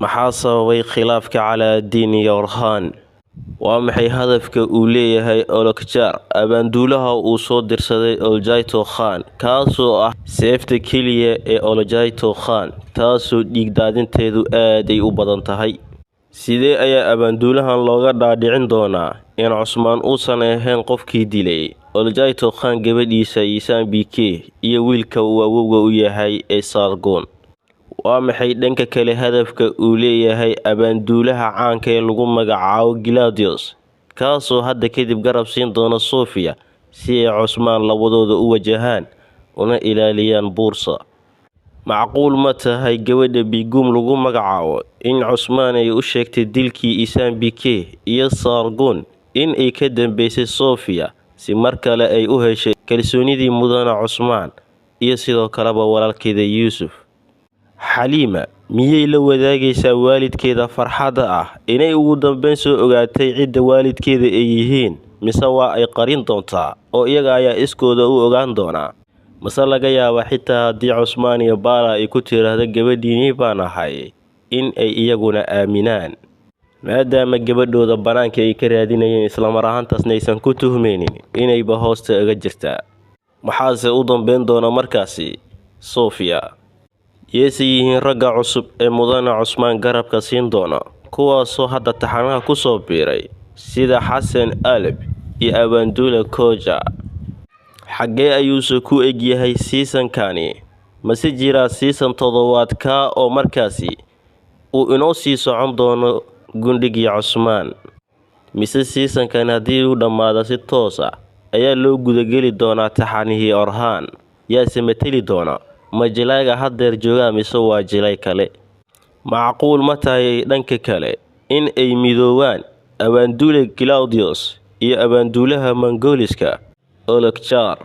maxaa sababay khilaafka Calaadiin iyo Orkhan? Waa maxay hadafka uu leeyahay Olokjar abaanduulaha uu soo dirsaday Oljaito Khan, kaasoo ah seefta keliya ee Oljaito Khan, taasoo dhiig daadinteedu aad ay u badan tahay? Sidee ayaa abaanduulahan looga dhaadhicin doonaa in Cusmaan uusan ahayn qofkii dilay Oljaito Khan gabadhiisa Isaan BK iyo wiilka uu awowga u yahay ee Sargon? Waa maxay dhanka kale hadafka uu leeyahay abaanduulaha caanka ee lagu magacaabo Gladius, kaasoo hadda kadib garab siin doona Sofia si ay Cusmaan labadooda u wajahaan una ilaaliyaan Bursa? Macquul ma tahay gabadha Begum lagu magacaabo in Cusmaan ay u sheegtay dilkii Isaan BK iyo Sargon in ay ka dambeysay Sofia si mar kale ay u heshay kalsoonidii mudana Cusmaan iyo sidoo kaleba walaalkeeda Yuusuf? Xaliima miyay la wadaagaysaa waalidkeeda farxadda ah inay ugu dambeyn soo ogaatay cidda waalidkeeda ay yihiin, mise waa ay qarin doontaa oo iyaga ayaa iskooda u ogaan doonaa? Mase laga yaabaa xitaa haddii Cusmaan iyo Bala ay ku tiraahdo gabadhiinii baan ahay in ay iyaguna aaminaan, maadaama gabadhooda bannaanka ay ka raadinayeen islamar ahaantaasna aysan ku tuhmaynin inayba hoosta uga jirtaa. Maxaase u dambeyn doona markaasi Sofia? Yeesay yihiin ragga cusub ee mudana Cusmaan garabka siin doona, kuwaasoo hadda taxanaha ku soo biiray sida Xasan Aleb iyo abaanduula Koja? Xaggee ayuuse ku egyahay season-kani? Mase jiraa season 7 oo markaasi uu inoo sii socon doono gundhigii Cusmaan? Mise season-kan haddii uu dhammaado si toos ah ayaa loo gudageli doonaa taxanihii Orkhan? Yaase mateli doona? Ma jilayga haddeer joogaa mise waa jilay kale? Macquul ma tahay dhanka kale in ay midoobaan abaanduule Gladius iyo abaanduulaha Mongoliska Olokjar?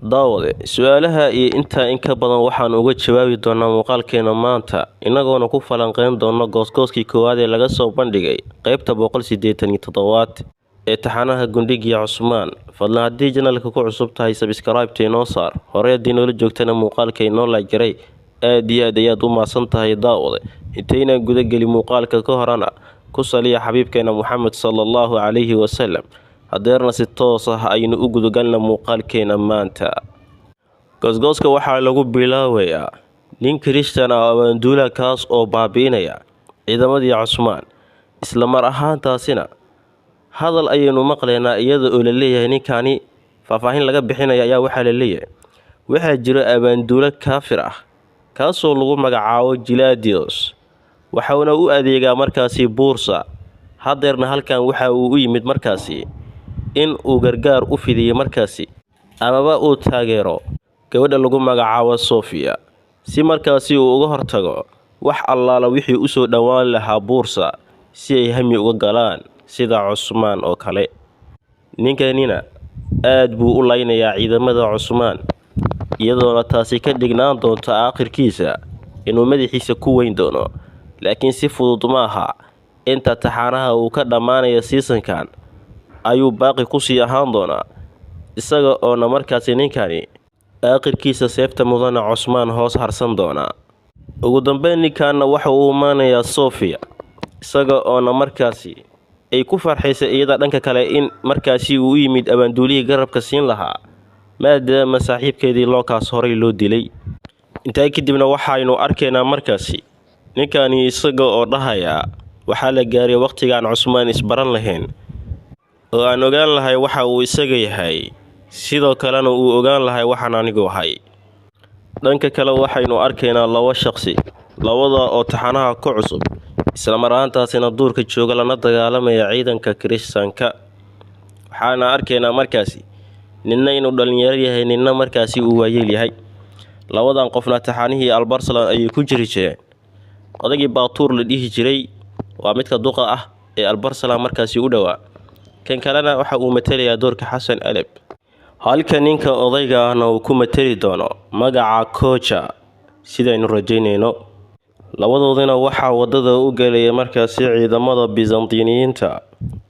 Daawade, su'aalaha iyo intaa in ka badan waxaan uga jawaabi doonaa muuqaalkeena maanta, inagoona ku falanqeyn doona goosgooskii koowaad ee laga soo bandhigay qaybta 187 ee taxanaha gundhigii Cusmaan. Fadlan haddii channelka ku cusub tahay subscribe inoo saar, hore haddii noola joogtana muuqaalka inoo like garay. aad iyo aad ayaad u mahadsan tahay daawade. Intayna guda geli muuqaalka ka horana ku saliya xabiibkeena Muhammad sallallahu calayhi wasallam. Hadeerna si toos ah aynu u gudagalna muuqaalkeena maanta. Goosgooska waxaa lagu bilaabayaa nin Kirishtaan ah abaanduula kaas oo baabiinaya ciidamadii Cusmaan, isla mar ahaantaasina hadal ayaynu maqlaynaa iyada oo la leeyahay ninkani faahfaahin laga bixinaya ayaa waxaa la leeyahay waxaa jira abaanduula kaafir ah kaasoo lagu magacaabo Gladius, waxaana u adeegaa markaasi Bursa. hadeerna halkan waxa uu u yimid markaasi in uu gargaar u fidiyo markaasi amaba uu taageero gabadha lagu magacaabo Sofia si markaasi uu uga hortago wax allaala wixii u soo dhawaan lahaa Bursa si ay hami uga galaan sida Cusmaan oo kale. Ninkanina aad buu u laynayaa ciidamada Cusmaan, iyadoona taasi ka dhignaan doonto aakhirkiisa inuu madaxiisa ku weyn doono. Laakiin si fudud ma aha, inta taxanaha uu ka dhammaanayo season-kan ayuu baaqi ku sii ahaan doonaa, isaga oo markaasi ninkani aakhirkiisa seefta mudana Cusmaan hoos harsan doona. Ugu dambeyn ninkanna waxa uu imaanayaa Sofia, isaga oo markaasi ay ku farxaysay iyada dhanka kale in markaasi uu yimid abaanduulihii garabka siin lahaa, maadaama saaxiibkeedii lookaas horay loo dilay. Intaa kadibna waxaynu arkaynaa markaasi ninkani isaga oo dhahaya waxaa la gaaray waqtigaan Cusmaan isbaran lahayn oo aan ogaan lahay waxa uu isaga yahay, sidoo kalena uu ogaan lahay waxaan anigu ahay. Dhanka kale waxaynu arkaynaa laba shaqsi, labada oo taxanaha ku cusub, isla mar ahaantaasina duurka jooga lana dagaalamaya ciidanka Kirishtaanka. Waxaana arkaynaa markaasi ninna inuu dhalinyaro yahay, ninna markaasi uu waayeel yahay. labadan qofna taxanihii Albarslan ayay ku jiri jireen. odagii Baatuur la dhihi jiray waa midka duqa ah ee Albarslan markaasi u dhawaa, kan kalena waxa uu matalayaa doorka Xasan Aleb, halka ninka odayga ahna uu ku matali doono magaca Koja sidaynu rajaynayno. labadoodina waxaa wadada u galaya markaasi ciidamada Byzantiniyiinta,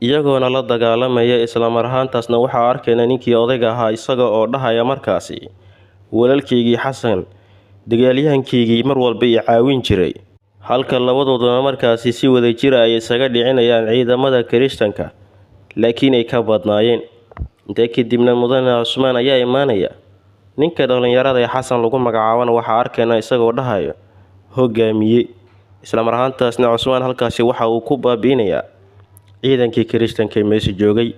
iyagoona la dagaalamaya. isla mar ahaantaasna waxaa arkaynaa ninkii odayga ahaa isaga oo dhahaya markaasi walaalkaygii Xasan, dagaalyahankaygii mar walba i caawin jiray, halka labadooduna markaasi si wadajir ah ay isaga dhicinayaan ciidamada Kirishtanka, laakiin ay ka badnaayeen. Intaa kadibna Mudane Cusmaan ayaa imaanaya. Ninka dhalinyarada ee Xasan lagu magacaabana waxaa arkaynaa isagoo dhahayo hogaamiye. Isla mar ahaantaasna Cusmaan halkaasi waxa uu ku baabi'inayaa ciidankii Kirishtanka ee meesha joogay,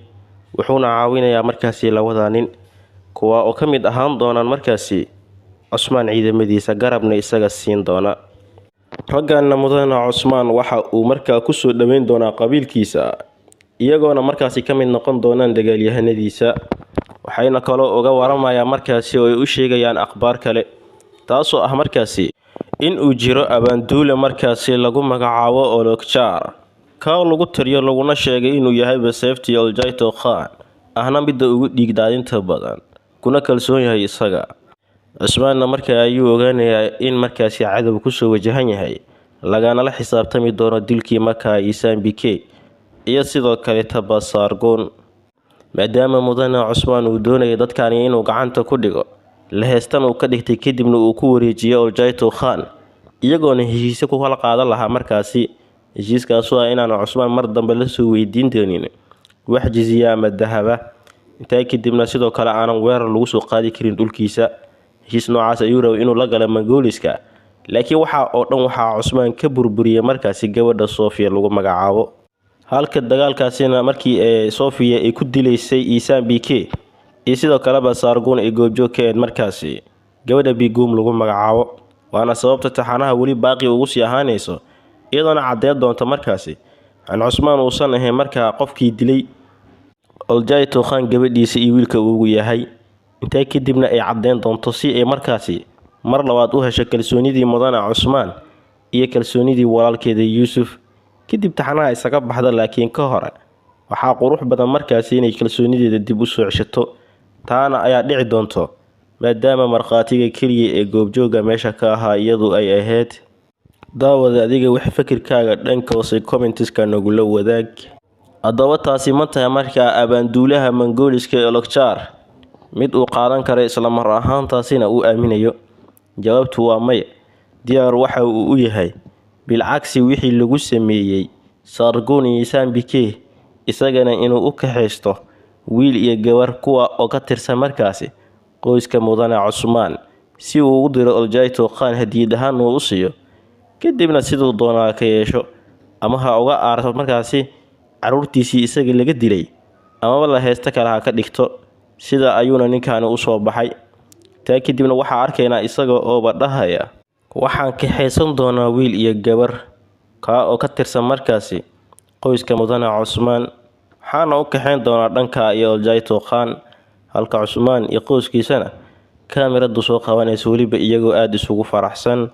wuxuuna caawinayaa markaasi labada nin kuwa oo ka mid ahaan doonaan markaasi Cusmaan ciidamadiisa, garabna isaga siin doona. Ragganna Mudane Cusmaan waxa uu markaa ku soo dhaweyn doonaa qabiilkiisa, iyagoona markaasi ka mid noqon doonaan dagaalyahanadiisa. Waxayna kaloo uga waramayaan markaasi oo ay u sheegayaan akhbaar kale, taasoo ah markaasi in uu jiro abaanduule markaasi lagu magacaabo Olokjar, ka lagu tiriyo laguna sheegay inuu yahay Seeftii Oljaito Khan, ahna midda ugu dhiig daadinta badan, kuna kalsoon yahay isaga. Cusmaanna markaa ayuu ogaanayaa in markaasi cadow ku soo wajahan yahay, lagana la xisaabtami doono dilkii markaa Isaan Bike iyo sidoo kale Taba Sargon. Maadaama Mudane Cusmaan uu doonayay dadkani inuu gacanta ku dhigo, la heestan uu ka dhigtay kadibna uu ku wareejiyay Oljaito Khan, iyagoona heshiis ku kala qaadan lahaa markaasi. Heshiiskaas waa inaan Cusmaan mar dambe la soo weydiin doonin wax jizya ama dahaba. Intaa kadibna sidoo kale aanan weerar lagu soo qaadi karin dhulkiisa. Heshiis noocaas ayuu rabay inuu la galo Mongooliska, laakiin waxa oo dhan waxaa Cusmaan ka burburiyay markaasi gabadha Sofia lagu magacaabo. Halka dagaalkaasina markii Sofia ay ku dilaysay Isaan Bike iyo sidoo kale Sargon ay goobjoog ka ahayd markaasi gabadha Bigum lagu magacaabo. Waana sababta taxanaha weli baaqi ugu sii ahaanayso, iyadoona cadeyn doonto markaasi aan Cusmaan uusan ahayn markaa qofkii dilay Oljaito Khan gabadhiisa iyo wiilka uu yahay. Intaa kadibna ay cadeyn doonto si ay markaasi mar labaad u hesho kalsoonidii Mudane Cusmaan iyo kalsoonidii walaalkeeda Yuusuf. Kadib taxanaha isaga baxda, laakiin ka hore waxaa qurux badan markaasi inay kalsoonideeda dib u soo ceshato. Taana ayaa dhici doonto maadaama markhaatiga kaliya ee goobjooga meesha ka ahaa iyadu ay ahayd. daawada adiga wax fikirkaaga dhanka hoose comments-ka nagula wadaag. Haddaba taasi ma tahay markaa abaanduulaha Mongooliska ee Olokjar mid uu qaadan karo isla mar ahaantaasina uu aaminayo? Jawaabtu waa maya. Diyaar waxa uu u yahay bilcagsi wixii lagu sameeyay Sargon iyo Isaan Bike, isagana inuu u kaxaysto wiil iyo gabar kuwa oo ka tirsan markaasi qoyska Mudane Cusmaan si uu u diro Oljaito Khan hadiyad ahaan uu u siiyo, kadibna sidoo doonaa ka yeesho ama ha uga aarto markaasi caruurtiisii isaga laga dilay ama la heesta kale ha ka dhigto. Sida ayuuna ninkaani u soo baxay. Taa kadibna waxaa arkaynaa isaga oo badhahaya waxaan kaxaysan doonaa wiil iyo gabar ka oo ka tirsan markaasi qoyska Mudane Cusmaan, waxaana u kaxayn doonaa dhanka iyo Oljaito Khan, halka Cusmaan iyo qoyskiisana kaamiradu soo qabanayso weliba iyagoo aad isugu faraxsan.